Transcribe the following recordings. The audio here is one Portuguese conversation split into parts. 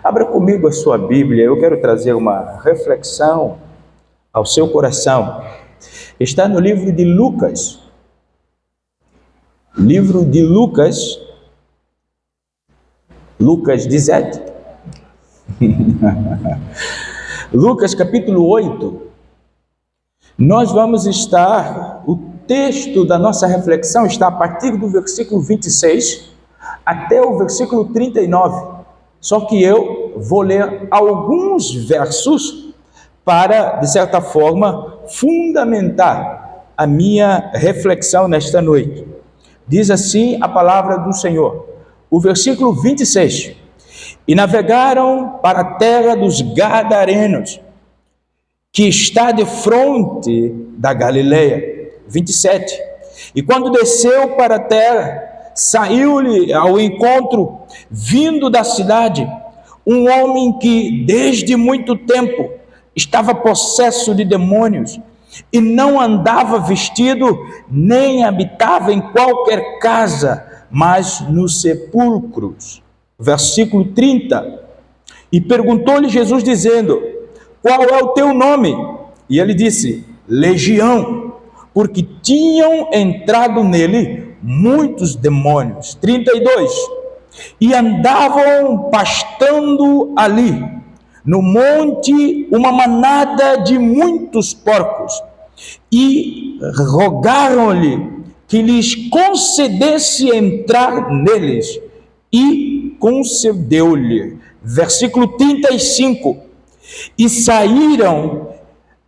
Abra comigo a sua Bíblia, eu quero trazer uma reflexão ao seu coração. Está no livro de Lucas. Livro de Lucas, Lucas 17. Lucas capítulo 8. Nós vamos estar, o texto da nossa reflexão está a partir do versículo 26 até o versículo 39. Só que eu vou ler alguns versos para, de certa forma, fundamentar a minha reflexão nesta noite. Diz assim a palavra do Senhor, o versículo 26. E navegaram para a terra dos Gadarenos, que está de fronte da Galileia. 27. E quando desceu para a terra, saiu-lhe ao encontro, vindo da cidade, um homem que desde muito tempo estava possesso de demônios, e não andava vestido, nem habitava em qualquer casa, mas nos sepulcros. Versículo 30. E perguntou-lhe Jesus, dizendo: qual é o teu nome? E ele disse: Legião, porque tinham entrado nele muitos demônios. 32. E andavam pastando ali, no monte, uma manada de muitos porcos, e rogaram-lhe que lhes concedesse entrar neles, e concedeu-lhe. Versículo 35. E saíram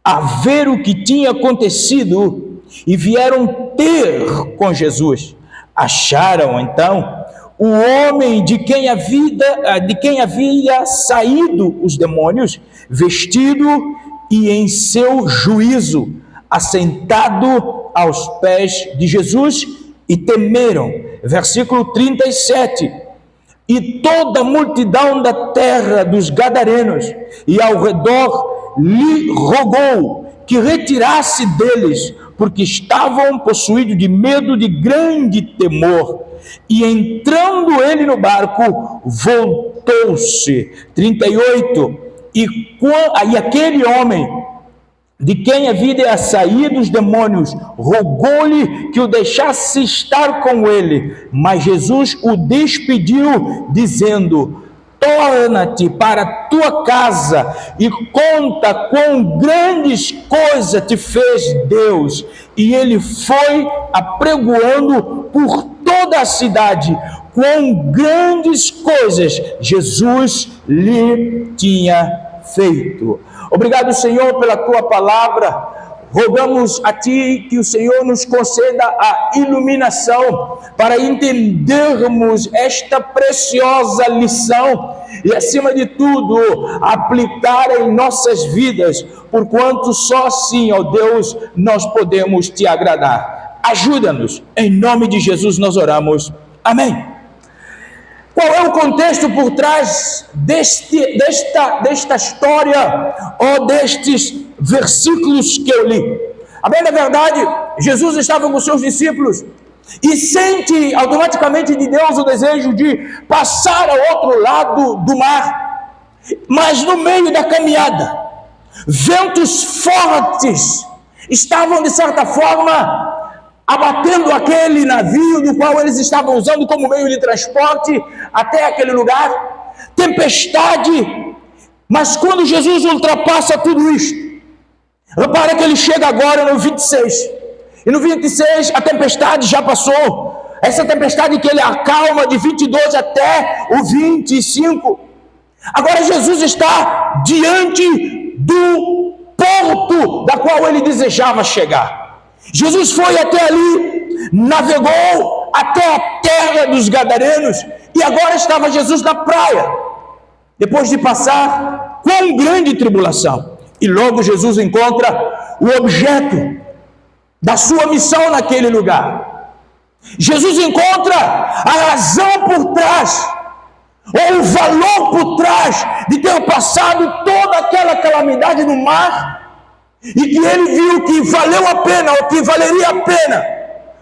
a ver o que tinha acontecido, e vieram ter com Jesus. Acharam então o homem de quem havia saído os demônios, vestido e em seu juízo, assentado aos pés de Jesus, e temeram. Versículo 37. E toda a multidão da terra dos Gadarenos e ao redor lhe rogou que retirasse deles, porque estavam possuídos de medo, de grande temor. E entrando ele no barco, voltou-se. 38. E aquele homem de quem havia saído os demônios rogou-lhe que o deixasse estar com ele, mas Jesus o despediu, dizendo: torna-te para a tua casa e conta quão grandes coisas te fez Deus. E ele foi apregoando por toda a cidade quão grandes coisas Jesus lhe tinha feito. Obrigado, Senhor, pela tua palavra. Rogamos a ti que o Senhor nos conceda a iluminação para entendermos esta preciosa lição e, acima de tudo, aplicar em nossas vidas, porquanto só assim, ó Deus, nós podemos te agradar. Ajuda-nos, em nome de Jesus nós oramos. Amém. Qual é o contexto por trás desta história ou destes versículos que eu li? A bem da verdade, Jesus estava com seus discípulos e sente automaticamente de Deus o desejo de passar ao outro lado do mar. Mas no meio da caminhada, ventos fortes estavam, de certa forma, abatendo aquele navio do qual eles estavam usando como meio de transporte até aquele lugar. Tempestade. Mas quando Jesus ultrapassa tudo isto, repara que ele chega agora no 26. E no 26 a tempestade já passou. Essa tempestade que ele acalma de 22 até o 25. Agora Jesus está diante do porto da qual ele desejava chegar. Jesus foi até ali, navegou até a terra dos Gadarenos, e agora estava Jesus na praia, depois de passar com grande tribulação. E logo Jesus encontra o objeto da sua missão naquele lugar. Jesus encontra a razão por trás, ou o valor por trás de ter passado toda aquela calamidade no mar, e que ele viu que valeu a pena, ou que valeria a pena,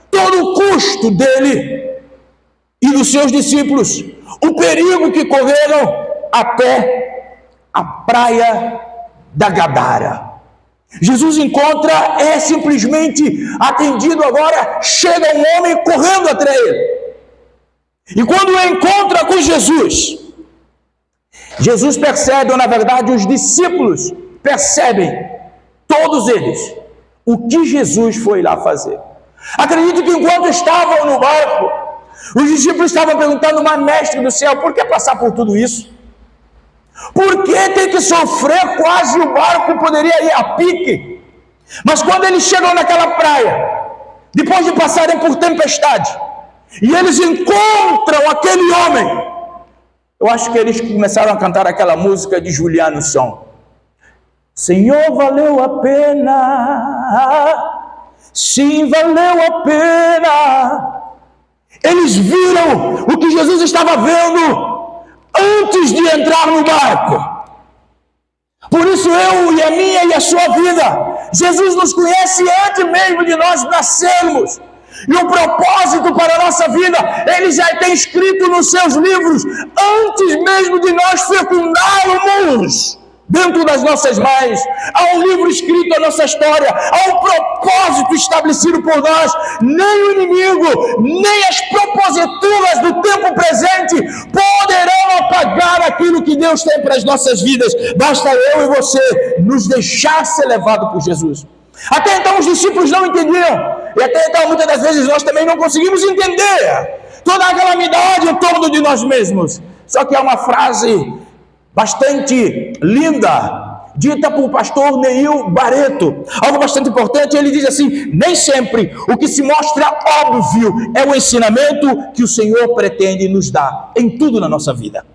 todo o custo dele e dos seus discípulos, o perigo que correram, até a praia da Gadara. Jesus encontra, é simplesmente atendido agora, chega um homem correndo atrás dele. E quando encontra com Jesus, Jesus percebe, ou na verdade os discípulos percebem, todos eles, o que Jesus foi lá fazer. Acredito que enquanto estavam no barco, os discípulos estavam perguntando, mas mestre do céu, por que passar por tudo isso? Por que tem que sofrer? Quase o barco poderia ir a pique. Mas quando eles chegam naquela praia, depois de passarem por tempestade, e eles encontram aquele homem, eu acho que eles começaram a cantar aquela música de Juliano Som. Senhor, valeu a pena, sim, valeu a pena. Eles viram o que Jesus estava vendo antes de entrar no barco. Por isso eu e a minha e a sua vida, Jesus nos conhece antes mesmo de nós nascermos. E o propósito para a nossa vida, Ele já tem escrito nos seus livros, antes mesmo de nós fecundarmos dentro das nossas mães. Há um livro escrito a nossa história, há um propósito estabelecido por nós. Nem o inimigo, nem as proposituras do tempo presente poderão apagar aquilo que Deus tem para as nossas vidas. Basta eu e você nos deixar ser levado por Jesus. Até então os discípulos não entendiam, e até então muitas das vezes nós também não conseguimos entender toda a calamidade em torno de nós mesmos. Só que há uma frase bastante linda, dita por pastor Neil Barreto, algo bastante importante. Ele diz assim: nem sempre o que se mostra óbvio é o ensinamento que o Senhor pretende nos dar em tudo na nossa vida.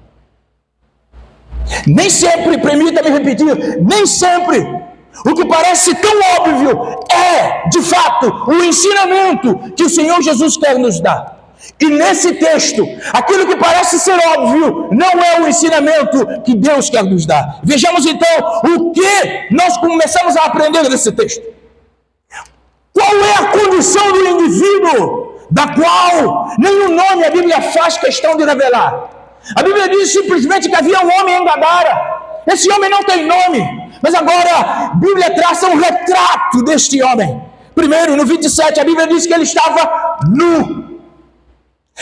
Nem sempre, permita-me repetir, nem sempre o que parece tão óbvio é, de fato, o ensinamento que o Senhor Jesus quer nos dar. E nesse texto, aquilo que parece ser óbvio, não é o ensinamento que Deus quer nos dar. Vejamos então o que nós começamos a aprender nesse texto. Qual é a condição do indivíduo, da qual nenhum nome a Bíblia faz questão de revelar? A Bíblia diz simplesmente que havia um homem em Gadara. Esse homem não tem nome, mas agora a Bíblia traça um retrato deste homem. Primeiro, no 27, a Bíblia diz que ele estava nu.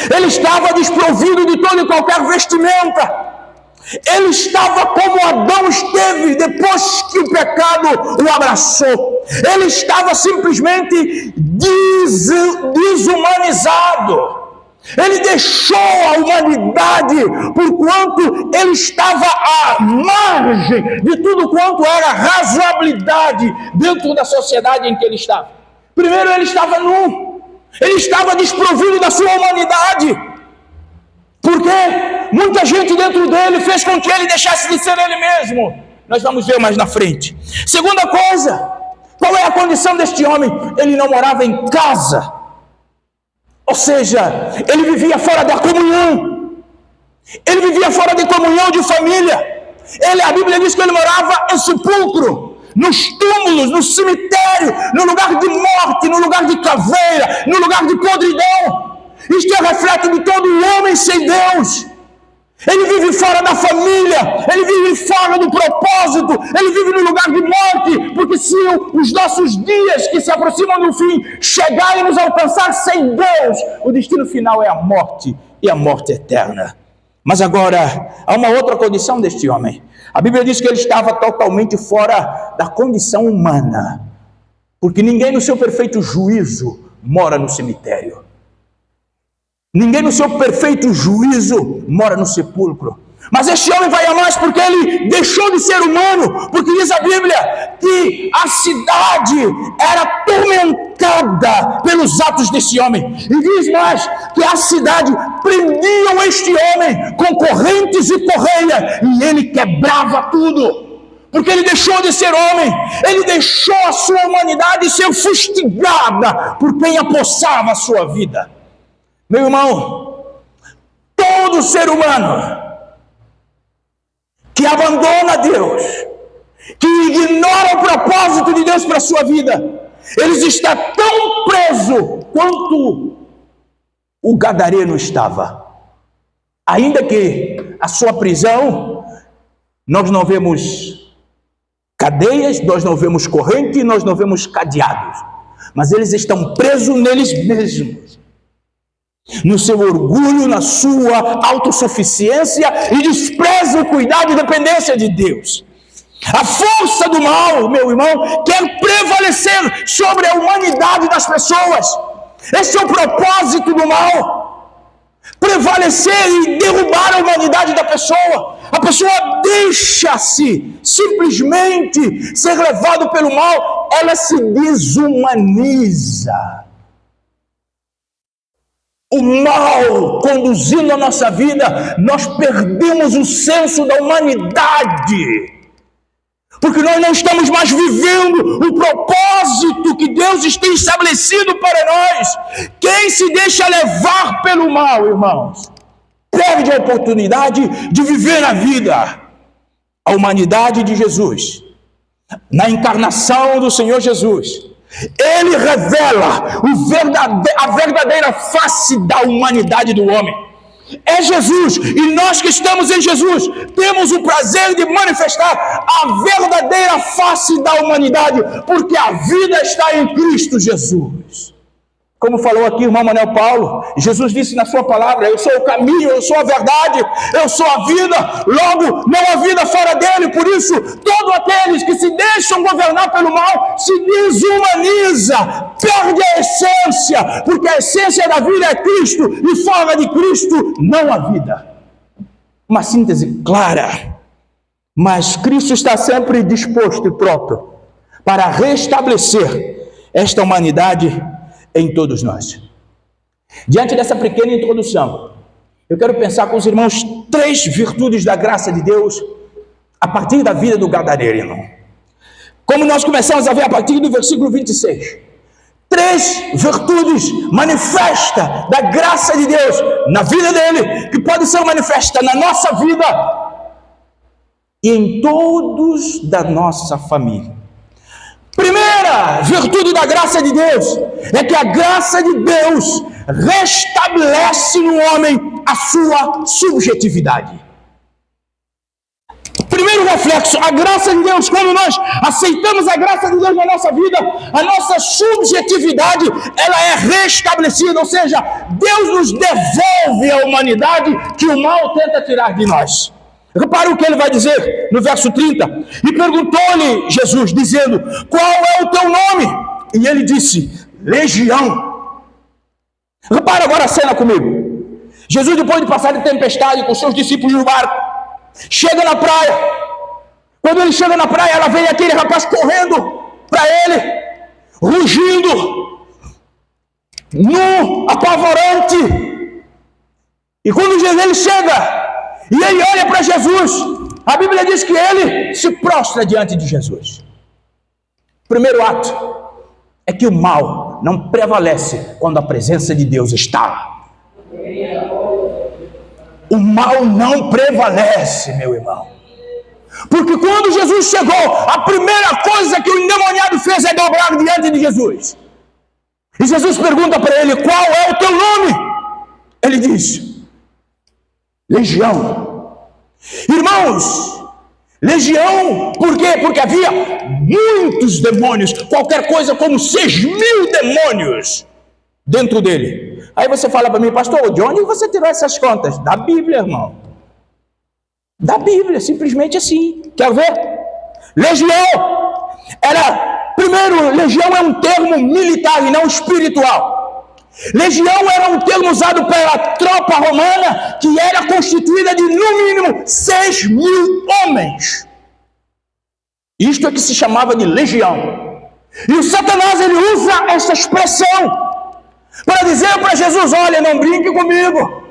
Ele estava desprovido de toda e qualquer vestimenta. Ele estava como Adão esteve depois que o pecado o abraçou. Ele estava simplesmente desumanizado. Ele deixou a humanidade, porquanto ele estava à margem de tudo quanto era razoabilidade dentro da sociedade em que ele estava. Primeiro, ele estava nu. Ele estava desprovido da sua humanidade, porque muita gente dentro dele fez com que ele deixasse de ser ele mesmo. Nós vamos ver mais na frente. Segunda coisa, qual é a condição deste homem? Ele não morava em casa, ou seja, ele vivia fora da comunhão, ele vivia fora de comunhão de família. A Bíblia diz que ele morava em sepulcro, nos túmulos, no cemitério, no lugar de morte, no lugar de caveira, no lugar de podridão. Isto é reflexo de todo homem sem Deus. Ele vive fora da família, ele vive fora do propósito, ele vive no lugar de morte, porque se os nossos dias que se aproximam do fim chegarem a nos alcançar sem Deus, o destino final é a morte, e a morte eterna. Mas agora, há uma outra condição deste homem. A Bíblia diz que ele estava totalmente fora da condição humana, porque ninguém no seu perfeito juízo mora no cemitério. Ninguém no seu perfeito juízo mora no sepulcro. Mas este homem vai a mais porque ele deixou de ser humano, porque diz a Bíblia que a cidade era atormentada pelos atos desse homem. E diz mais que a cidade prendiam este homem com correntes e correia, e ele quebrava tudo. Porque ele deixou de ser homem, ele deixou a sua humanidade ser fustigada por quem apossava a sua vida. Meu irmão, todo ser humano que abandona Deus, que ignora o propósito de Deus para a sua vida, ele está tão preso quanto o gadareno estava. Ainda que a sua prisão Nós não vemos cadeias, nós não vemos corrente, nós não vemos cadeados. Mas eles estão presos neles mesmos. No seu orgulho, na sua autossuficiência e despreza o cuidado e dependência de Deus. A força do mal, meu irmão, quer prevalecer sobre a humanidade das pessoas. Esse é o propósito do mal. Prevalecer e derrubar a humanidade da pessoa. A pessoa deixa-se simplesmente ser levado pelo mal, ela se desumaniza. O mal conduzindo a nossa vida, nós perdemos o senso da humanidade. Porque nós não estamos mais vivendo o propósito que Deus tem estabelecido para nós. Quem se deixa levar pelo mal, irmãos, perde a oportunidade de viver a vida. A humanidade de Jesus, na encarnação do Senhor Jesus, Ele revela a verdadeira face da humanidade do homem. É Jesus, e nós que estamos em Jesus, temos o prazer de manifestar a verdadeira face da humanidade, porque a vida está em Cristo Jesus. Como falou aqui o irmão Manuel Paulo, Jesus disse na sua palavra: eu sou o caminho, eu sou a verdade, eu sou a vida, logo não há vida fora dele. Por isso, todos aqueles que se deixam governar pelo mal, se desumaniza, perde a essência, porque a essência da vida é Cristo, e fora de Cristo não há vida. Uma síntese clara, mas Cristo está sempre disposto e pronto para restabelecer esta humanidade em todos nós. Diante dessa pequena introdução, eu quero pensar com os irmãos 3 virtudes da graça de Deus a partir da vida do gadareno. Como nós começamos a ver a partir do versículo 26. 3 virtudes manifestas da graça de Deus na vida dele, que pode ser manifesta na nossa vida e em todos da nossa família. Primeira virtude da graça de Deus é que a graça de Deus restabelece no homem a sua subjetividade. Primeiro reflexo, a graça de Deus, quando nós aceitamos a graça de Deus na nossa vida, a nossa subjetividade, ela é restabelecida, ou seja, Deus nos devolve a humanidade que o mal tenta tirar de nós. Repare o que ele vai dizer no verso 30. E perguntou-lhe Jesus, dizendo: qual é o teu nome? E ele disse: Legião. Repare agora a cena comigo. Jesus, depois de passar de tempestade com seus discípulos no barco, chega na praia. Quando ele chega na praia, ela vem aquele rapaz correndo para ele, rugindo, nu, apavorante. E quando ele chega e ele olha para Jesus, a Bíblia diz que ele se prostra diante de Jesus. Primeiro ato é que o mal não prevalece quando a presença de Deus está. O mal não prevalece, meu irmão. Porque quando Jesus chegou, a primeira coisa que o endemoniado fez é dobrar diante de Jesus. E Jesus pergunta para ele: qual é o teu nome? Ele diz: Legião. Irmãos, legião, por quê? Porque havia muitos demônios, qualquer coisa como 6.000 demônios dentro dele. Aí você fala para mim: pastor, de onde você tirou essas contas? Da Bíblia, irmão. Da Bíblia, simplesmente assim. Quer ver? Legião primeiro, legião é um termo militar e não espiritual. Legião era um termo usado pela tropa romana, que era constituída de, no mínimo, 6.000 homens. Isto é que se chamava de legião. E o Satanás, ele usa essa expressão para dizer para Jesus: olha, não brinque comigo,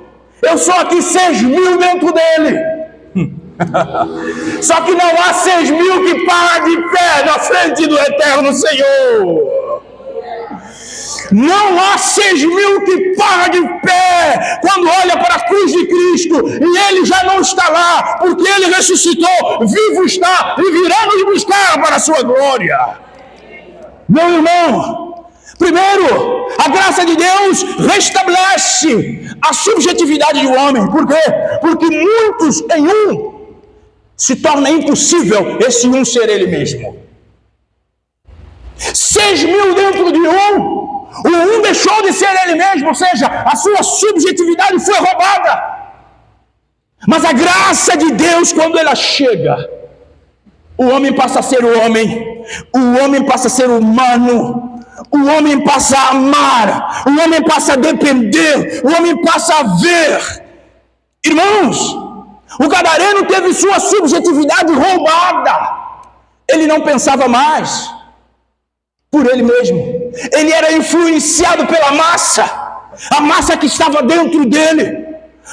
eu sou aqui 6.000 dentro dele. Só que não há 6.000 que param de pé na frente do eterno Senhor. Não há 6.000 que param de pé quando olha para a cruz de Cristo, e ele já não está lá, porque ele ressuscitou, vivo está, e virá nos buscar para a sua glória. Meu irmão, primeiro, a graça de Deus restabelece a subjetividade do homem. Por quê? Porque muitos em um se torna impossível esse um ser ele mesmo. 6.000 dentro de um, o um deixou de ser ele mesmo, ou seja, a sua subjetividade foi roubada. Mas a graça de Deus, quando ela chega, o homem passa a ser o homem passa a ser humano, o homem passa a amar, o homem passa a depender, o homem passa a ver. Irmãos, o gadareno teve sua subjetividade roubada. Ele não pensava mais por ele mesmo. Ele era influenciado pela massa, a massa que estava dentro dele.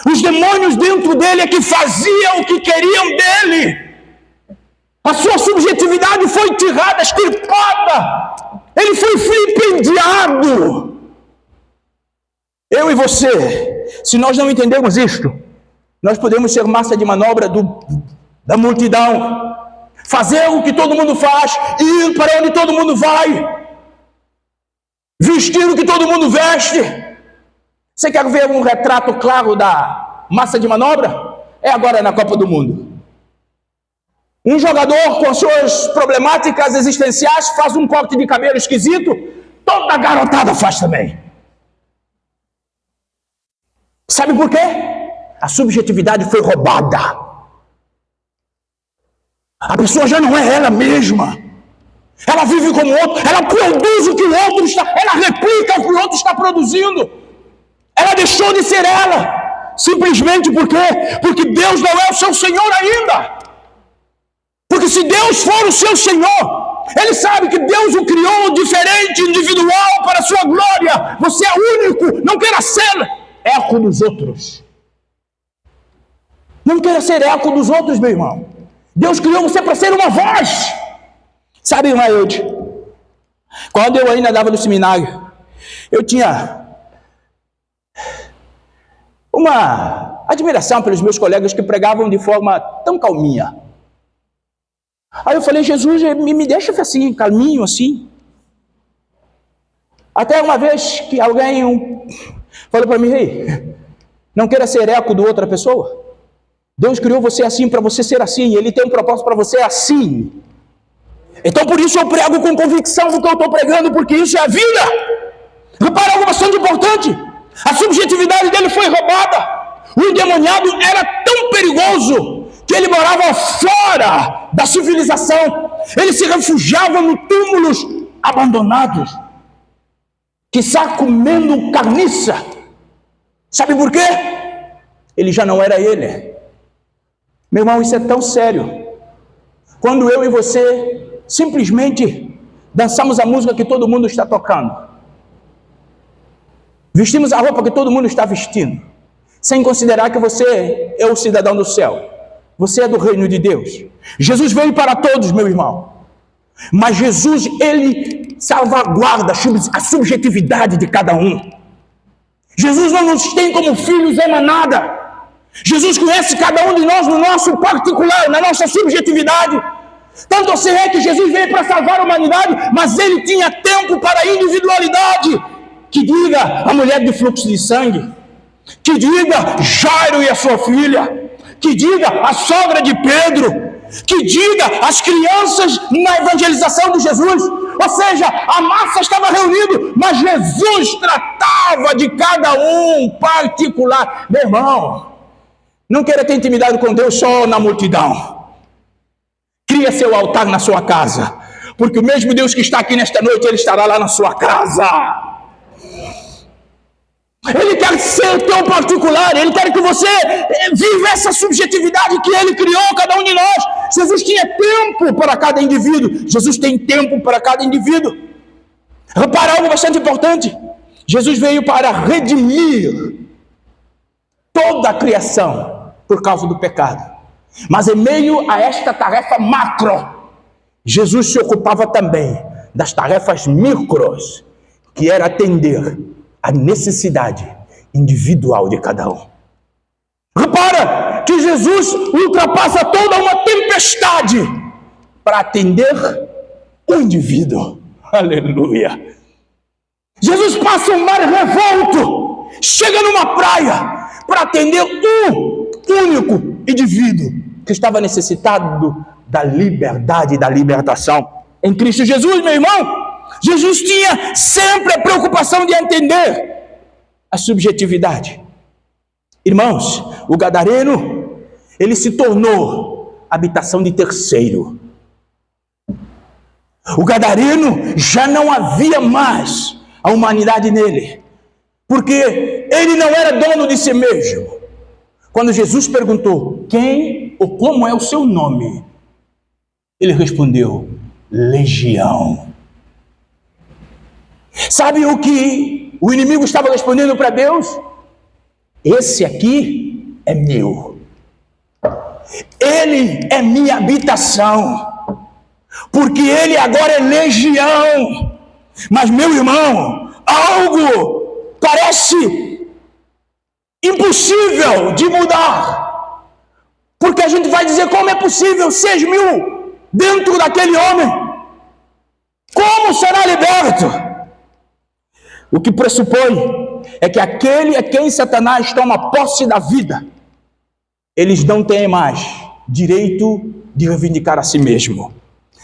Os demônios dentro dele é que faziam o que queriam dele. A sua subjetividade foi tirada, extirpada. Ele foi vilipendiado. Eu e você, se nós não entendemos isto, nós podemos ser massa de manobra da multidão, fazer o que todo mundo faz, ir para onde todo mundo vai, vestir o que todo mundo veste. Você quer ver um retrato claro da massa de manobra? É agora na Copa do Mundo. Um jogador com suas problemáticas existenciais faz um corte de cabelo esquisito, toda a garotada faz também. Sabe por quê? A subjetividade foi roubada. A pessoa já não é ela mesma. Ela vive como o outro, ela produz o que o outro está, ela replica o que o outro está produzindo. Ela deixou de ser ela. Simplesmente por quê? Porque Deus não é o seu Senhor ainda. Porque se Deus for o seu Senhor, Ele sabe que Deus o criou diferente, individual, para a sua glória. Você é único, não queira ser eco dos outros. Não queira ser eco dos outros, meu irmão. Deus criou você para ser uma voz. Sabe, irmã Eude, quando eu ainda andava no seminário, eu tinha uma admiração pelos meus colegas que pregavam de forma tão calminha. Aí eu falei, Jesus, me deixa assim, calminho assim. Até uma vez que alguém falou para mim, ei, não queira ser eco de outra pessoa. Deus criou você assim para você ser assim, Ele tem um propósito para você assim. Então por isso eu prego com convicção do que eu estou pregando, porque isso é a vida. Repara algo bastante importante. A subjetividade dele foi roubada. O endemoniado era tão perigoso que ele morava fora da civilização. Ele se refugiava em túmulos abandonados, que está comendo carniça. Sabe por quê? Ele já não era ele. Meu irmão, isso é tão sério. Quando eu e você simplesmente dançamos a música que todo mundo está tocando, vestimos a roupa que todo mundo está vestindo, sem considerar que você é o cidadão do céu, você é do reino de Deus. Jesus veio para todos, meu irmão, mas Jesus, Ele salvaguarda a subjetividade de cada um. Jesus não nos tem como filhos em manada. Jesus conhece cada um de nós no nosso particular, na nossa subjetividade. Tanto assim é que Jesus veio para salvar a humanidade, mas Ele tinha tempo para a individualidade. Que diga a mulher de fluxo de sangue, que diga Jairo e a sua filha, que diga a sogra de Pedro, que diga as crianças na evangelização de Jesus. Ou seja, a massa estava reunida, mas Jesus tratava de cada um particular. Meu irmão, não queira ter intimidade com Deus só na multidão. Cria seu altar na sua casa, porque o mesmo Deus que está aqui nesta noite, Ele estará lá na sua casa. Ele quer ser teu particular, Ele quer que você viva essa subjetividade que Ele criou, cada um de nós. Jesus tinha tempo para cada indivíduo, Jesus tem tempo para cada indivíduo. Repara algo bastante importante, Jesus veio para redimir toda a criação por causa do pecado. Mas em meio a esta tarefa macro, Jesus se ocupava também das tarefas micros, que era atender a necessidade individual de cada um. Repara que Jesus ultrapassa toda uma tempestade para atender o indivíduo. Aleluia! Jesus passa um mar revolto, chega numa praia para atender um único indivíduo. que estava necessitado da liberdade e da libertação em Cristo Jesus, meu irmão. Jesus tinha sempre a preocupação de entender a subjetividade. Irmãos, o gadareno, ele se tornou habitação de terceiro. O gadareno já não havia mais a humanidade nele, porque ele não era dono de si mesmo. Quando Jesus perguntou quem ou como é o seu nome, ele respondeu: Legião. Sabe o que o inimigo estava respondendo para Deus? Esse aqui é meu. Ele é minha habitação. Porque ele agora é legião. Mas, meu irmão, algo parece impossível de mudar. Porque a gente vai dizer: como é possível 6.000 dentro daquele homem? Como será liberto? O que pressupõe é que aquele a quem Satanás toma posse da vida, eles não têm mais direito de reivindicar a si mesmo.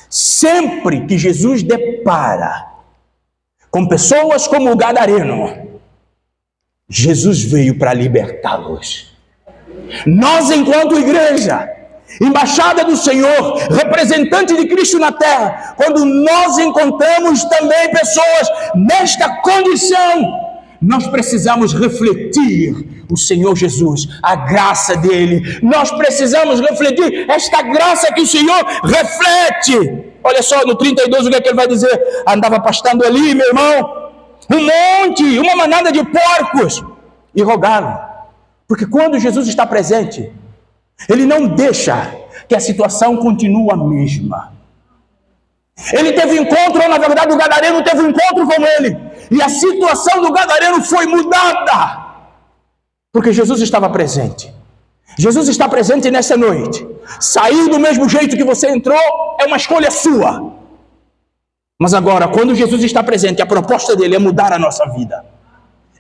Sempre que Jesus depara com pessoas como o gadareno, Jesus veio para libertá-los. Nós, enquanto igreja, embaixada do Senhor, representante de Cristo na terra, quando nós encontramos também pessoas nesta condição, nós precisamos refletir o Senhor Jesus, a graça dele. Nós precisamos refletir esta graça que o Senhor reflete. Olha só, no 32, o que é que ele vai dizer? Andava pastando ali, meu irmão, uma manada de porcos, e rogaram. Porque quando Jesus está presente, ele não deixa que a situação continue a mesma. Ele teve encontro, ou na verdade o gadareno teve um encontro com ele, e a situação do gadareno foi mudada, porque Jesus estava presente. Jesus está presente nessa noite. Sair do mesmo jeito que você entrou é uma escolha sua. Mas agora, quando Jesus está presente, a proposta dele é mudar a nossa vida.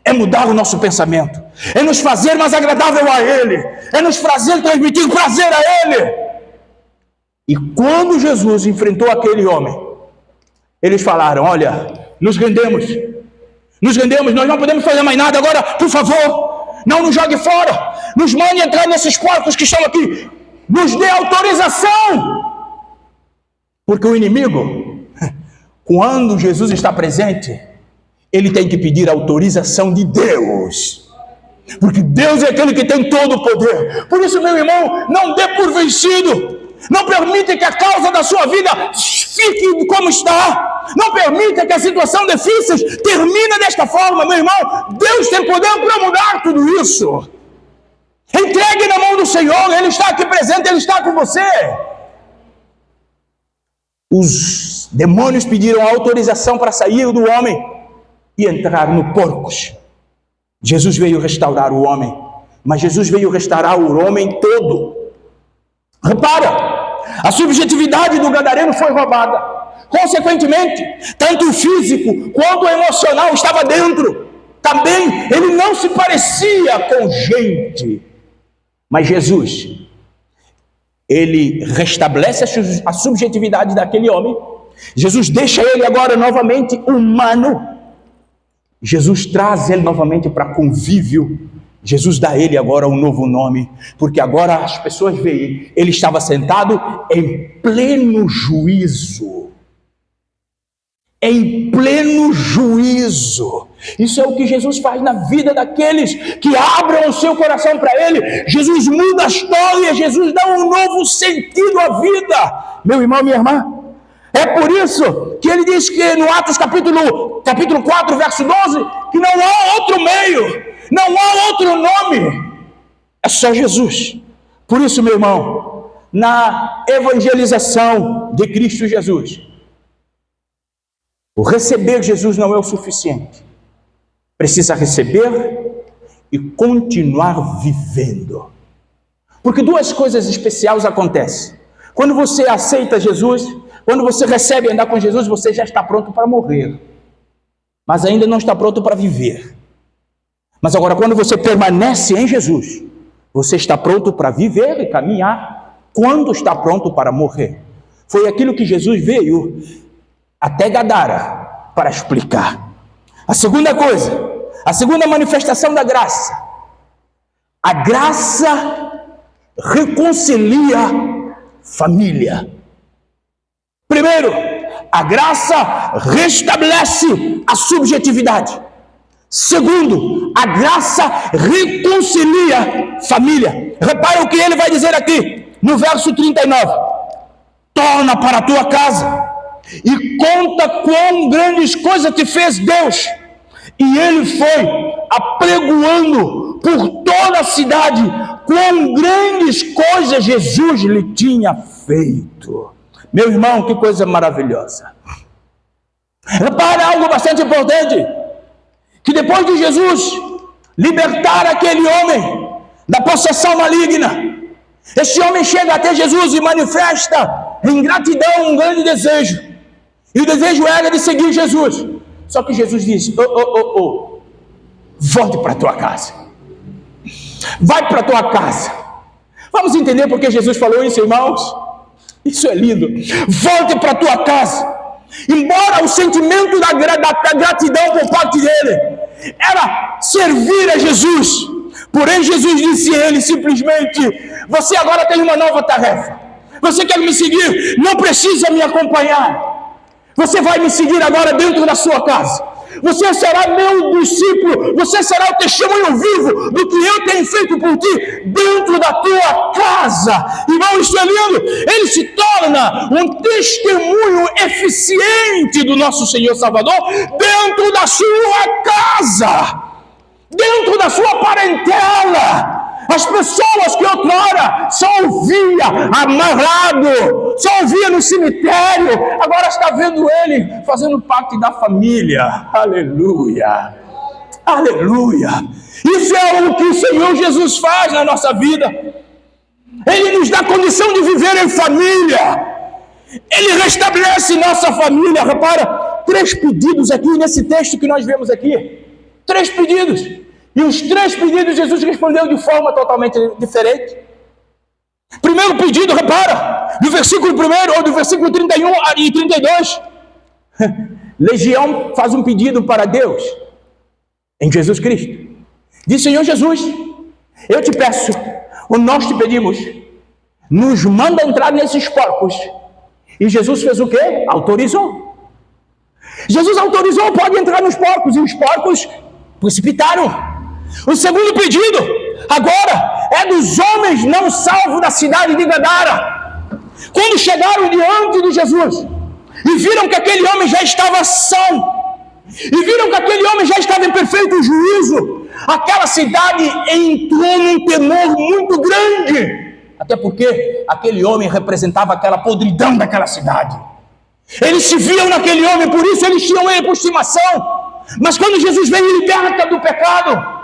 É mudar o nosso pensamento, é nos fazer mais agradável a Ele, é nos fazer transmitir prazer a Ele. E quando Jesus enfrentou aquele homem, eles falaram: olha, nos rendemos, nós não podemos fazer mais nada agora, por favor, não nos jogue fora, nos mande entrar nesses porcos que estão aqui, nos dê autorização. Porque o inimigo, quando Jesus está presente, ele tem que pedir autorização de Deus. Porque Deus é aquele que tem todo o poder. Por isso, meu irmão, não dê por vencido. Não permita que a causa da sua vida fique como está. Não permita que a situação difícil termine desta forma, meu irmão. Deus tem poder para mudar tudo isso. Entregue na mão do Senhor. Ele está aqui presente, Ele está com você. Os demônios pediram autorização para sair do homem e entrar no porcos. Jesus veio restaurar o homem, mas Jesus veio restaurar o homem todo. Repara, a subjetividade do gadareno foi roubada. Consequentemente, tanto o físico quanto o emocional estava dentro. Também ele não se parecia com gente. Mas Jesus, ele restabelece a subjetividade daquele homem. Jesus deixa ele agora novamente humano. Jesus traz ele novamente para convívio. Jesus dá a ele agora um novo nome, porque agora as pessoas veem, ele estava sentado em pleno juízo. Em pleno juízo. Isso é o que Jesus faz na vida daqueles que abram o seu coração para Ele. Jesus muda a história, Jesus dá um novo sentido à vida. Meu irmão, minha irmã, é por isso que ele diz que no Atos capítulo 4, verso 12, que não há outro meio, não há outro nome, é só Jesus. Por isso, meu irmão, na evangelização de Cristo Jesus, o receber Jesus não é o suficiente. Precisa receber e continuar vivendo. Porque duas coisas especiais acontecem. Quando você aceita Jesus, quando você recebe andar com Jesus, você já está pronto para morrer. Mas ainda não está pronto para viver. Mas agora, quando você permanece em Jesus, você está pronto para viver e caminhar quando está pronto para morrer. Foi aquilo que Jesus veio até Gadara para explicar. A segunda coisa, a segunda manifestação da graça. A graça reconcilia família. Primeiro, a graça restabelece a subjetividade. Segundo, a graça reconcilia família. Repara o que ele vai dizer aqui, no verso 39. Torna para a tua casa e conta quão grandes coisas te fez Deus. E ele foi apregoando por toda a cidade quão grandes coisas Jesus lhe tinha feito. Meu irmão, que coisa maravilhosa. Repara algo bastante importante, que depois de Jesus libertar aquele homem da possessão maligna, esse homem chega até Jesus e manifesta em gratidão um grande desejo. E o desejo era de seguir Jesus. Só que Jesus disse: volte para a tua casa. Vai para a tua casa. Vamos entender por que Jesus falou isso, irmãos? Isso é lindo. Volte para a tua casa. Embora o sentimento da gratidão por parte dele era servir a Jesus, porém Jesus disse a ele simplesmente: você agora tem uma nova tarefa. Você quer me seguir? Não precisa me acompanhar. Você vai me seguir agora dentro da sua casa. Você será meu discípulo. Você será o testemunho vivo do que eu tenho feito por ti dentro da tua casa. Irmão, isso é lindo. Ele se torna um testemunho eficiente do nosso Senhor Salvador dentro da sua casa, dentro da sua parentela. As pessoas que outrora só ouvia amarrado, só ouvia no cemitério, agora está vendo ele fazendo parte da família. Aleluia, aleluia. Isso é o que o Senhor Jesus faz na nossa vida. Ele nos dá condição de viver em família. Ele restabelece nossa família. Repara, 3 pedidos aqui nesse texto que nós vemos aqui. 3 pedidos. E os 3 pedidos Jesus respondeu de forma totalmente diferente. Primeiro pedido, repara, do versículo 1 ou do versículo 31 e 32. Legião faz um pedido para Deus em Jesus Cristo. Diz: Senhor Jesus, eu te peço, ou nós te pedimos, nos manda entrar nesses porcos. E Jesus fez o quê? Autorizou. Jesus autorizou, pode entrar nos porcos. E os porcos precipitaram. O segundo pedido, agora, é dos homens não salvos da cidade de Gadara. Quando chegaram diante de Jesus e viram que aquele homem já estava são, e viram que aquele homem já estava em perfeito juízo, aquela cidade entrou num temor muito grande. Até porque aquele homem representava aquela podridão daquela cidade. Eles se viam naquele homem, por isso eles tinham ele por estimação. Mas quando Jesus vem e liberta do pecado,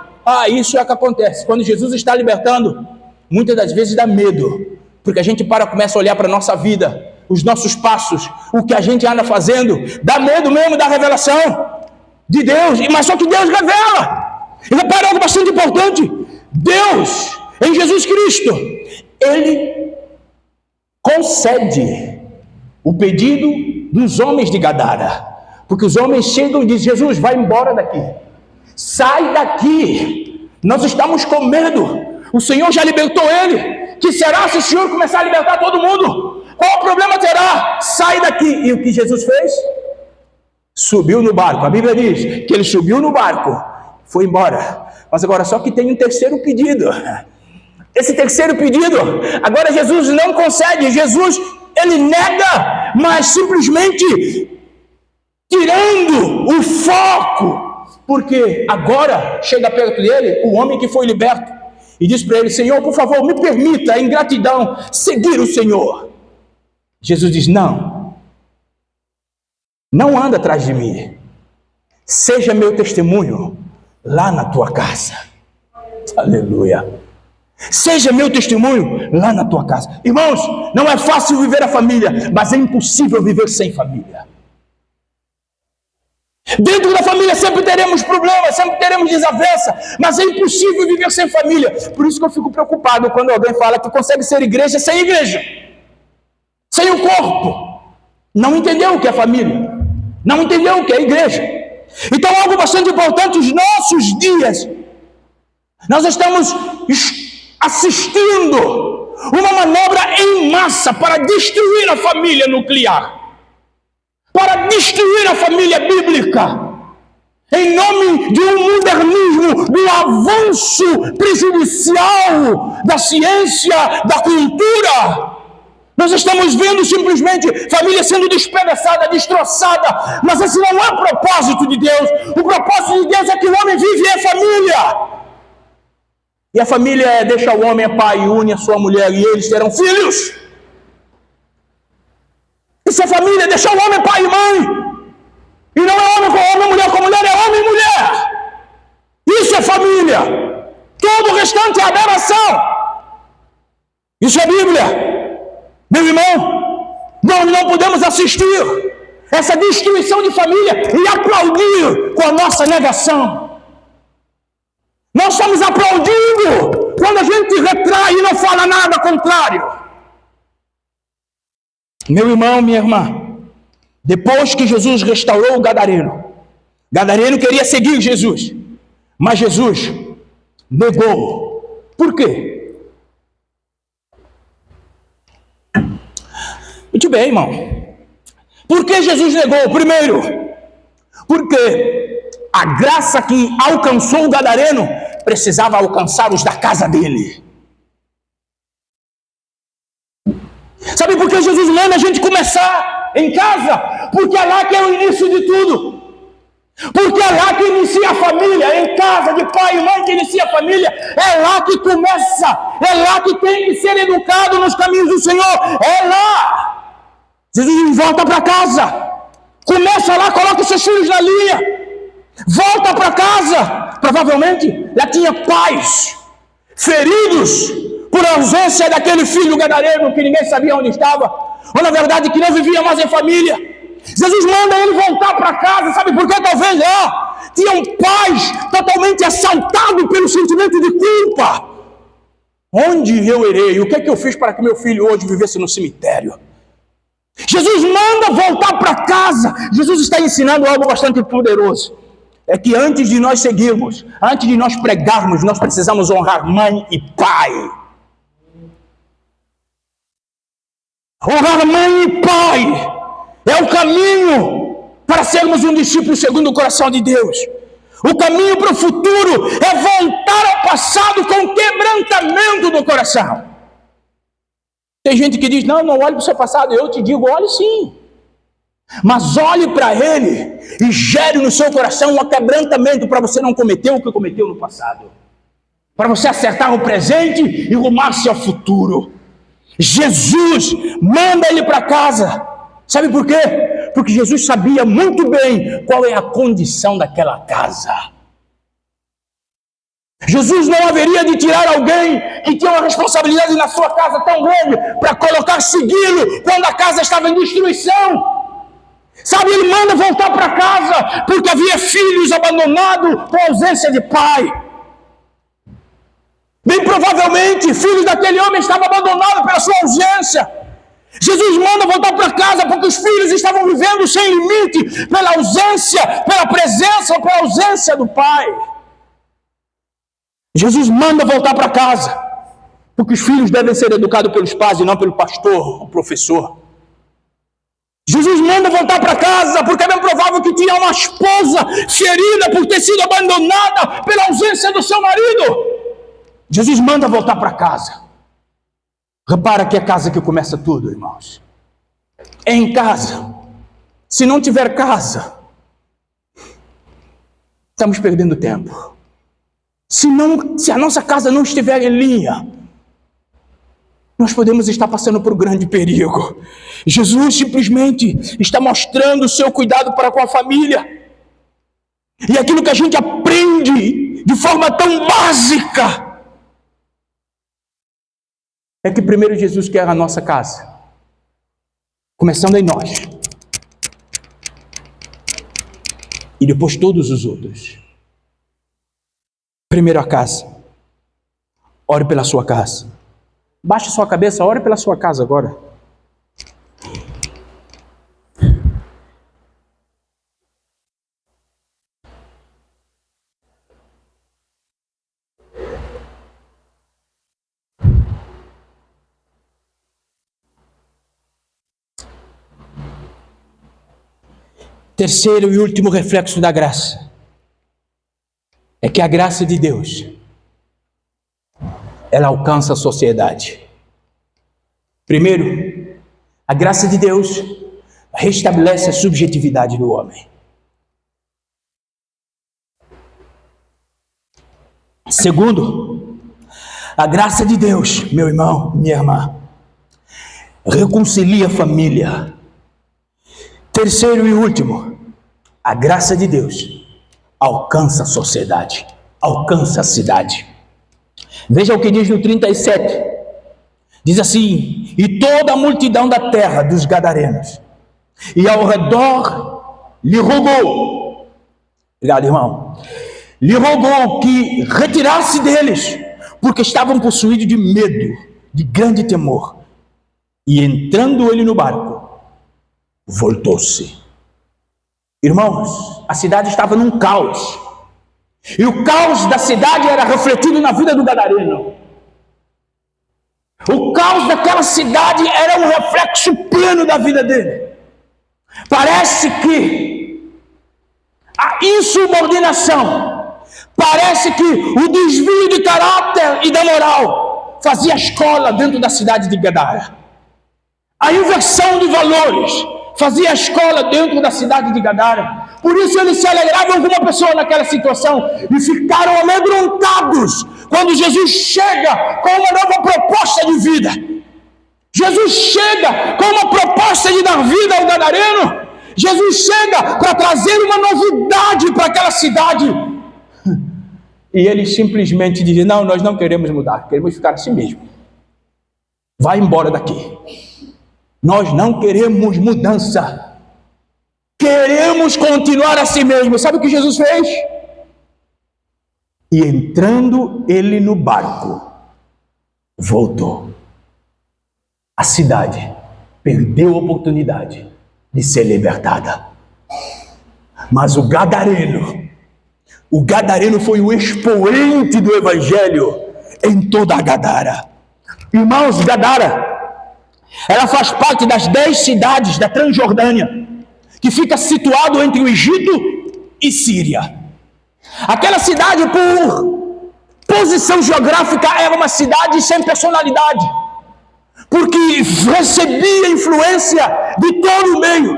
isso é o que acontece. Quando Jesus está libertando, muitas das vezes dá medo, porque a gente começa a olhar para a nossa vida, os nossos passos, o que a gente anda fazendo, dá medo mesmo da revelação de Deus, mas só que Deus revela. E repara algo bastante importante: Deus, em Jesus Cristo, Ele concede o pedido dos homens de Gadara, porque os homens chegam e dizem: Jesus, vai embora daqui. Sai daqui, nós estamos com medo, o Senhor já libertou ele, que será se o Senhor começar a libertar todo mundo? Qual o problema terá? Sai daqui. E o que Jesus fez? Subiu no barco. A Bíblia diz que ele subiu no barco, foi embora. Mas agora só que tem um terceiro pedido. Esse terceiro pedido, agora Jesus não concede. Jesus, ele nega, mas simplesmente tirando o foco. Porque agora chega perto dele o homem que foi liberto e diz para ele: Senhor, por favor, me permita, em gratidão, seguir o Senhor. Jesus diz: não anda atrás de mim, seja meu testemunho lá na tua casa. Aleluia. Seja meu testemunho lá na tua casa. Irmãos, não é fácil viver a família, mas é impossível viver sem família. Dentro da família sempre teremos problemas, sempre teremos desavença, mas é impossível viver sem família. Por isso que eu fico preocupado quando alguém fala que consegue ser igreja, sem o corpo. Não entendeu o que é família, não entendeu o que é igreja. Então, algo bastante importante, os nossos dias, nós estamos assistindo uma manobra em massa para destruir a família nuclear, para destruir a família bíblica, em nome de um modernismo, do avanço prejudicial da ciência, da cultura. Nós estamos vendo simplesmente família sendo despedaçada, destroçada, mas esse não é o propósito de Deus. O propósito de Deus é que o homem vive em família. E a família deixa o homem pai, une a sua mulher e eles terão filhos. Isso é família, deixar o homem pai e mãe. E não é homem com homem, mulher com mulher, é homem e mulher. Isso é família. Todo o restante é aberração. Isso é Bíblia. Meu irmão, nós não podemos assistir essa destruição de família e aplaudir com a nossa negação. Nós estamos aplaudindo quando a gente retrai e não fala nada contrário. Meu irmão, minha irmã, depois que Jesus restaurou o Gadareno queria seguir Jesus, mas Jesus negou. Por quê? Muito bem, irmão. Por que Jesus negou? Primeiro, porque a graça que alcançou o Gadareno precisava alcançar os da casa dele. Sabe por que Jesus manda a gente começar em casa? Porque é lá que é o início de tudo. Porque é lá que inicia a família, em casa de pai e mãe que inicia a família. É lá que começa, é lá que tem que ser educado nos caminhos do Senhor. É lá. Jesus volta para casa, começa lá, coloca os seus filhos na linha, volta para casa. Provavelmente já tinha pais feridos por ausência daquele filho gadareno que ninguém sabia onde estava, ou na verdade que não vivia mais em família. Jesus manda ele voltar para casa. Sabe por quê? Talvez lá tinham pais totalmente assaltados pelo sentimento de culpa. Onde eu irei? O que é que eu fiz para que meu filho hoje vivesse no cemitério? Jesus manda voltar para casa. Jesus está ensinando algo bastante poderoso. É que antes de nós seguirmos, antes de nós pregarmos, nós precisamos honrar mãe e pai. Honrar mãe e pai é o caminho para sermos um discípulo segundo o coração de Deus. O caminho para o futuro é voltar ao passado com quebrantamento do coração. Tem gente que diz, não olhe para o seu passado. Eu te digo, olhe sim. Mas olhe para ele e gere no seu coração um quebrantamento para você não cometer o que cometeu no passado. Para você acertar o presente e rumar-se ao futuro. Jesus manda ele para casa. Sabe por quê? Porque Jesus sabia muito bem qual é a condição daquela casa. Jesus não haveria de tirar alguém que tinha uma responsabilidade na sua casa tão grande para colocar sigilo quando a casa estava em destruição. Sabe, ele manda voltar para casa porque havia filhos abandonados por ausência de pai. Bem provavelmente, filhos daquele homem estavam abandonados pela sua ausência. Jesus manda voltar para casa porque os filhos estavam vivendo sem limite pela ausência, pela presença ou pela ausência do pai. Jesus manda voltar para casa porque os filhos devem ser educados pelos pais e não pelo pastor ou professor. Jesus manda voltar para casa porque é bem provável que tinha uma esposa ferida por ter sido abandonada pela ausência do seu marido. Jesus manda voltar para casa. Repara que é casa que começa tudo, irmãos. É em casa. Se não tiver casa, estamos perdendo tempo. Se a nossa casa não estiver em linha, nós podemos estar passando por um grande perigo. Jesus simplesmente está mostrando o seu cuidado para com a família. E aquilo que a gente aprende de forma tão básica é que primeiro Jesus quer a nossa casa, começando em nós. e depois todos os outros. Primeiro a casa. Ore pela sua casa. Baixe sua cabeça, ore pela sua casa agora. Terceiro e último reflexo da graça é que a graça de Deus, ela alcança a sociedade. Primeiro, a graça de Deus restabelece a subjetividade do homem. Segundo, a graça de Deus, meu irmão, minha irmã, reconcilia a família. Terceiro e último, a graça de Deus alcança a sociedade, alcança a cidade. Veja o que diz no 37. Diz assim: e toda a multidão da terra dos gadarenos, e ao redor lhe rogou, obrigado, irmão, lhe rogou que retirasse deles, porque estavam possuídos de medo, de grande temor. E entrando ele no barco, voltou-se. Irmãos, a cidade estava num caos. E o caos da cidade era refletido na vida do gadareno. O caos daquela cidade era um reflexo pleno da vida dele. Parece que a insubordinação, parece que o desvio de caráter e da moral fazia escola dentro da cidade de Gadara. A inversão de valores fazia escola dentro da cidade de Gadara. Por isso eles se alegravam com uma pessoa naquela situação e ficaram amedrontados quando Jesus chega com uma nova proposta de vida. Jesus chega com uma proposta de dar vida ao gadareno. Jesus chega para trazer uma novidade para aquela cidade. E eles simplesmente dizem: não, nós não queremos mudar, queremos ficar assim mesmo. Vai embora daqui. Nós não queremos mudança. Queremos continuar assim mesmo. Sabe o que Jesus fez? E entrando ele no barco, voltou. A cidade perdeu a oportunidade de ser libertada. Mas o gadareno foi o expoente do evangelho em toda a Gadara. Irmãos, Gadara, ela faz parte das 10 cidades da Transjordânia, que fica situado entre o Egito e Síria. Aquela cidade, por posição geográfica, era uma cidade sem personalidade, porque recebia influência de todo o meio,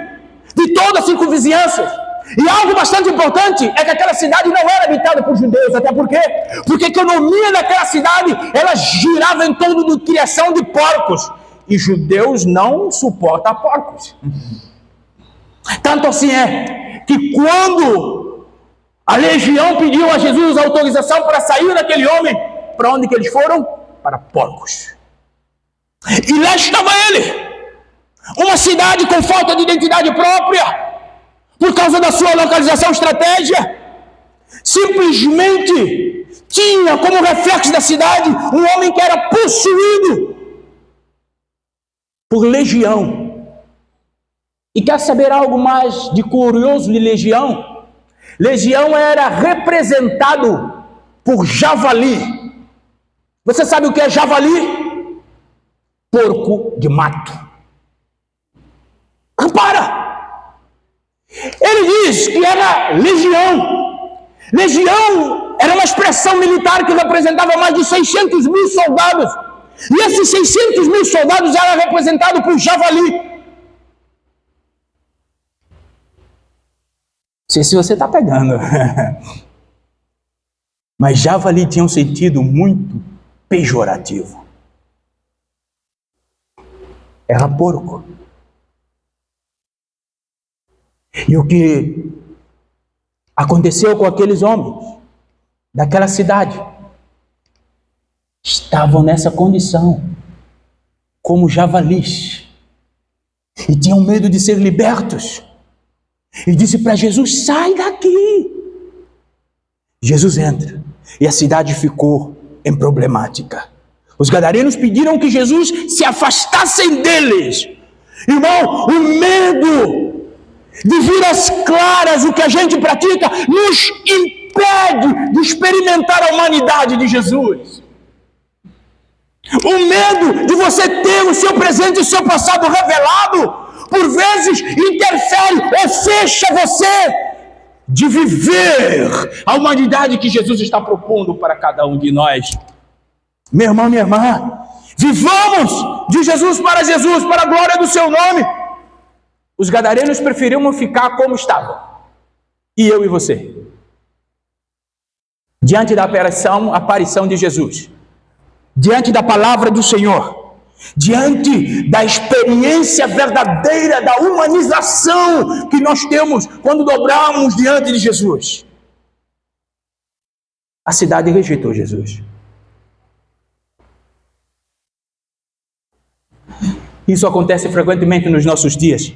de toda a circunvizinhança. E algo bastante importante é que aquela cidade não era habitada por judeus. Até porque a economia daquela cidade, ela girava em torno da criação de porcos, e judeus não suportam porcos. Tanto assim é que quando a legião pediu a Jesus autorização para sair daquele homem, para onde que eles foram? Para porcos. E lá estava ele, uma cidade com falta de identidade própria, por causa da sua localização estratégica. Simplesmente tinha como reflexo da cidade um homem que era possuído por legião. E quer saber algo mais de curioso de legião? Legião era representado por javali. Você sabe o que é javali? Porco de mato. Repara! Ele diz que era legião. Legião era uma expressão militar que representava mais de 600 mil soldados. E esses 600 mil soldados eram representados por javali. Não sei se você está pegando. Mas javali tinha um sentido muito pejorativo. Era porco. E o que aconteceu com aqueles homens daquela cidade? Estavam nessa condição, como javalis, e tinham medo de ser libertos. e disse para Jesus: sai daqui. Jesus entra e a cidade ficou em problemática. Os gadarenos pediram que Jesus se afastasse deles. Irmão, o medo de vir às claras o que a gente pratica nos impede de experimentar a humanidade de Jesus. O medo de você ter o seu presente e o seu passado revelado, por vezes interfere ou fecha você de viver a humanidade que Jesus está propondo para cada um de nós. Meu irmão, minha irmã, vivamos de Jesus, para a glória do seu nome. Os gadarenos preferiam ficar como estavam. E eu e você? Diante da aparição de Jesus, diante da palavra do Senhor, diante da experiência verdadeira da humanização que nós temos quando dobramos diante de Jesus, a cidade rejeitou Jesus. Isso acontece frequentemente nos nossos dias.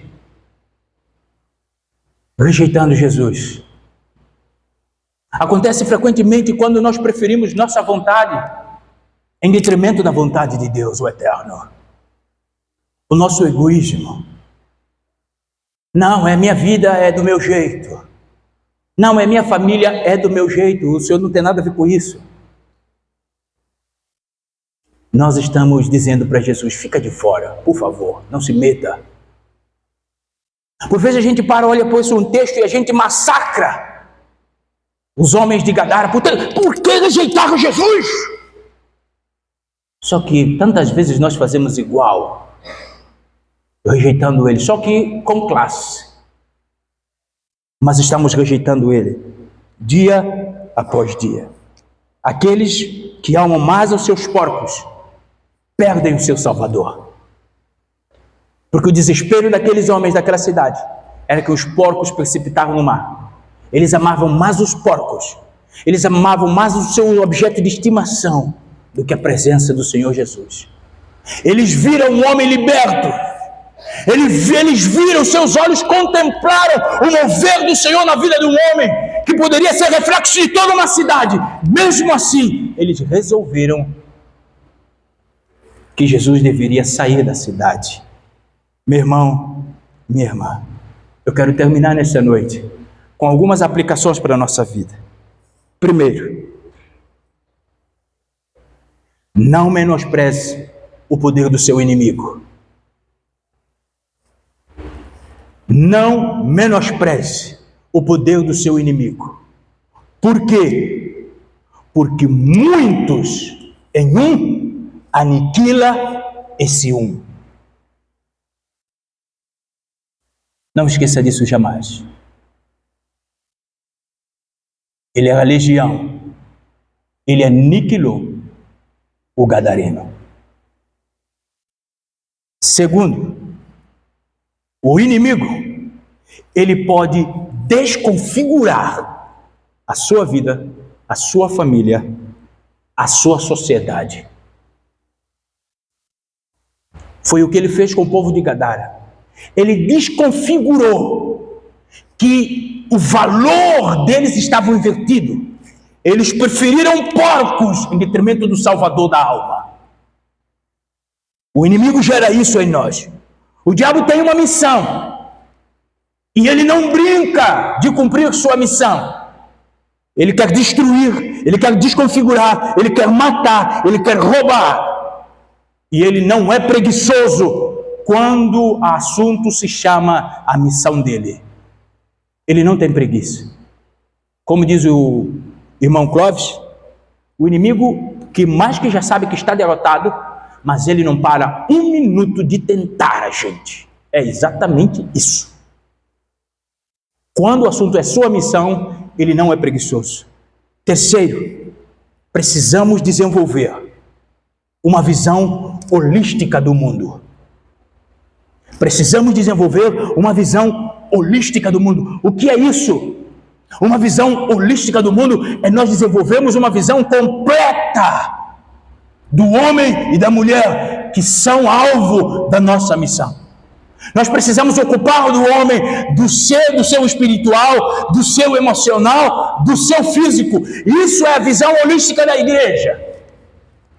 Rejeitando Jesus. Acontece frequentemente quando nós preferimos nossa vontade em detrimento da vontade de Deus, o Eterno. O nosso egoísmo. Não, minha vida é do meu jeito. Não, minha família é do meu jeito. O Senhor não tem nada a ver com isso. Nós estamos dizendo para Jesus: fica de fora, por favor, não se meta. Por vezes a gente olha para um texto e a gente massacra os homens de Gadara. Por que rejeitaram Jesus? Só que tantas vezes nós fazemos igual, rejeitando ele, só que com classe. Mas estamos rejeitando ele, dia após dia. Aqueles que amam mais os seus porcos, perdem o seu Salvador. Porque o desespero daqueles homens daquela cidade era que os porcos precipitavam no mar. Eles amavam mais os porcos, eles amavam mais o seu objeto de estimação do que a presença do Senhor Jesus. Eles viram um homem liberto, eles viram, seus olhos contemplaram o mover do Senhor na vida de um homem que poderia ser reflexo de toda uma cidade. Mesmo assim, eles resolveram que Jesus deveria sair da cidade. Meu irmão, minha irmã, eu quero terminar nesta noite com algumas aplicações para a nossa vida. Primeiro, não menospreze o poder do seu inimigo. Não menospreze o poder do seu inimigo. Por quê? Porque muitos em um aniquila esse um. Não esqueça disso jamais. Ele era legião. Ele aniquilou o gadareno. Segundo, o inimigo, ele pode desconfigurar a sua vida, a sua família, a sua sociedade. Foi o que ele fez com o povo de Gadara. Ele desconfigurou que o valor deles estava invertido. Eles preferiram porcos em detrimento do Salvador da alma. O inimigo gera isso em nós. O diabo tem uma missão e ele não brinca de cumprir sua missão. Ele quer destruir, ele quer desconfigurar, ele quer matar, ele quer roubar. E ele não é preguiçoso quando o assunto se chama a missão dele. Ele não tem preguiça. Como diz o irmão Clóvis, o inimigo que mais que já sabe que está derrotado, mas ele não para um minuto de tentar a gente. É exatamente isso. Quando o assunto é sua missão, ele não é preguiçoso. Terceiro, precisamos desenvolver uma visão holística do mundo. Precisamos desenvolver uma visão holística do mundo. O que é isso? Uma visão holística do mundo é nós desenvolvermos uma visão completa do homem e da mulher que são alvo da nossa missão. Nós precisamos ocupar do homem do seu espiritual, do seu emocional, do seu físico. Isso é a visão holística da igreja.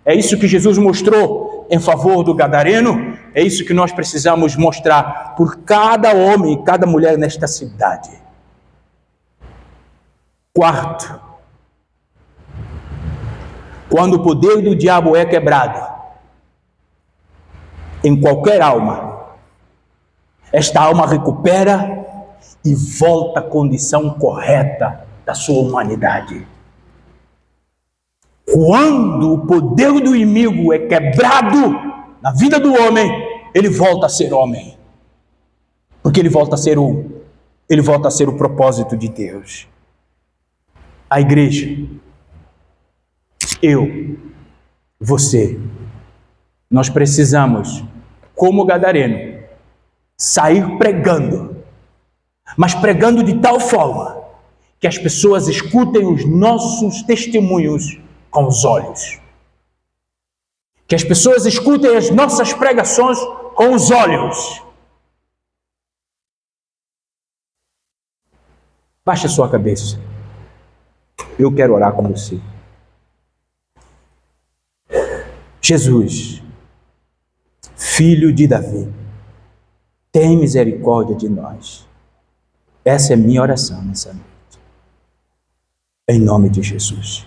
É isso que Jesus mostrou em favor do gadareno. É isso que nós precisamos mostrar por cada homem e cada mulher nesta cidade. Quarto, quando o poder do diabo é quebrado em qualquer alma, esta alma recupera e volta à condição correta da sua humanidade. Quando o poder do inimigo é quebrado na vida do homem, ele volta a ser homem. Porque ele volta a ser ele volta a ser o propósito de Deus. A igreja, eu, você, nós precisamos, como gadareno, sair pregando, mas pregando de tal forma que as pessoas escutem os nossos testemunhos com os olhos. Que as pessoas escutem as nossas pregações com os olhos. Baixe a sua cabeça. Eu quero orar com você. Jesus, Filho de Davi, tem misericórdia de nós. Essa é minha oração nessa noite. Em nome de Jesus.